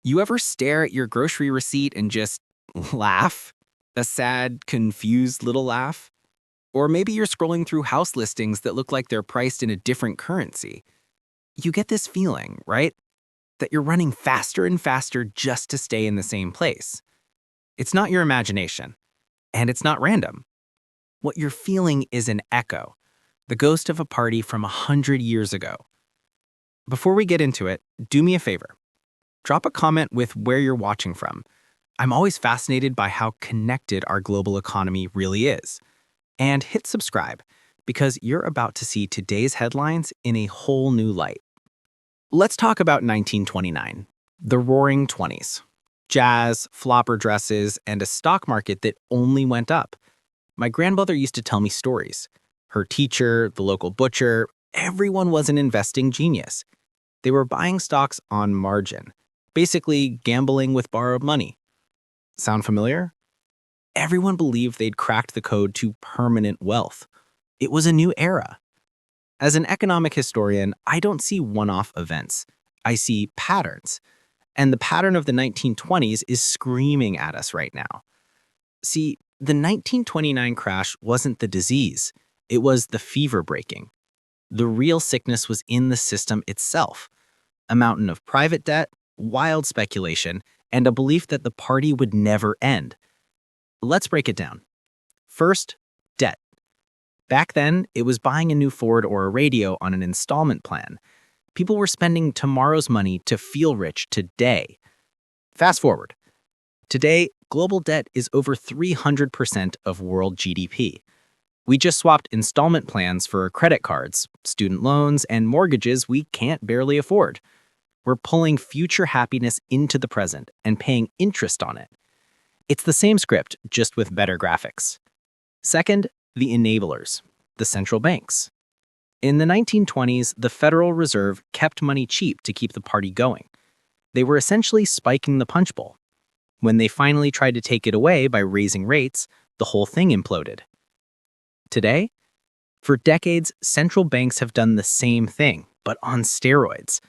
You ever stare at your grocery receipt and just laugh? A sad, confused little laugh? Or maybe you're scrolling through house listings that look like they're priced in a different currency. You get this feeling, right? That you're running faster and faster just to stay in the same place. It's not your imagination, and it's not random. What you're feeling is an echo, the ghost of a party from 100 years ago. Before we get into it, do me a favor. Drop a comment with where you're watching from. I'm always fascinated by how connected our global economy really is. And hit subscribe, because you're about to see today's headlines in a whole new light. Let's talk about 1929, the Roaring Twenties. Jazz, flopper dresses, and a stock market that only went up. My grandmother used to tell me stories. Her teacher, the local butcher, everyone was an investing genius. They were buying stocks on margin, basically gambling with borrowed money. Sound familiar? Everyone believed they'd cracked the code to permanent wealth. It was a new era. As an economic historian, I don't see one-off events. I see patterns. And the pattern of the 1920s is screaming at us right now. See, the 1929 crash wasn't the disease. It was the fever breaking. The real sickness was in the system itself. A mountain of private debt, wild speculation, and a belief that the party would never end. Let's break it down. First, debt. Back then, it was buying a new Ford or a radio on an installment plan. People were spending tomorrow's money to feel rich today. Fast forward. Today, global debt is over 300% of world GDP. We just swapped installment plans for credit cards, student loans, and mortgages we can't barely afford. We're pulling future happiness into the present and paying interest on it. It's the same script, just with better graphics. Second, the enablers, the central banks. In the 1920s, the Federal Reserve kept money cheap to keep the party going. They were essentially spiking the punch bowl. When they finally tried to take it away by raising rates, the whole thing imploded. Today, for decades, central banks have done the same thing, but on steroids.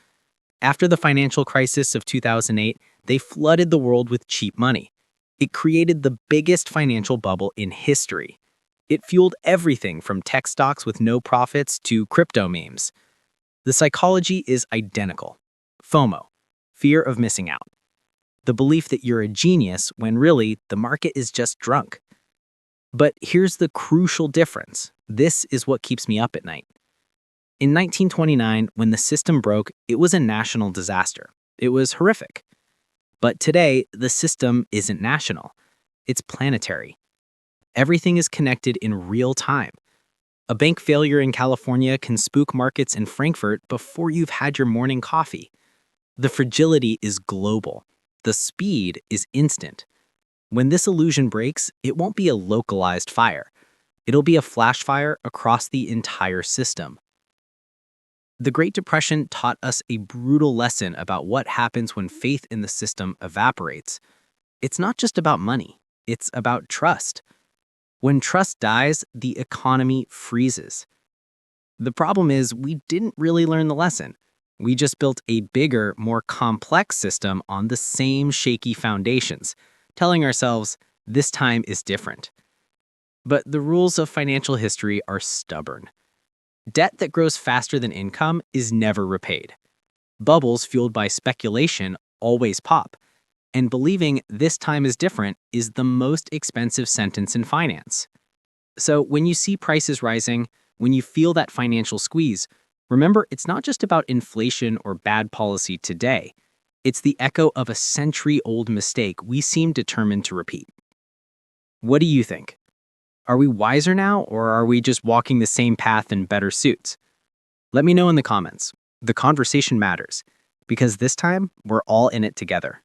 After the financial crisis of 2008, they flooded the world with cheap money. It created the biggest financial bubble in history. It fueled everything from tech stocks with no profits to crypto memes. The psychology is identical. FOMO, fear of missing out. The belief that you're a genius when really the market is just drunk. But here's the crucial difference. This is what keeps me up at night. In 1929, when the system broke, it was a national disaster. It was horrific. But today, the system isn't national. It's planetary. Everything is connected in real time. A bank failure in California can spook markets in Frankfurt before you've had your morning coffee. The fragility is global. The speed is instant. When this illusion breaks, it won't be a localized fire. It'll be a flash fire across the entire system. The Great Depression taught us a brutal lesson about what happens when faith in the system evaporates. It's not just about money. It's about trust. When trust dies, the economy freezes. The problem is we didn't really learn the lesson. We just built a bigger, more complex system on the same shaky foundations, telling ourselves this time is different. But the rules of financial history are stubborn. Debt that grows faster than income is never repaid. Bubbles fueled by speculation always pop. And believing this time is different is the most expensive sentence in finance. So when you see prices rising, when you feel that financial squeeze, remember it's not just about inflation or bad policy today. It's the echo of a century-old mistake we seem determined to repeat. What do you think? Are we wiser now, or are we just walking the same path in better suits? Let me know in the comments. The conversation matters, because this time we're all in it together.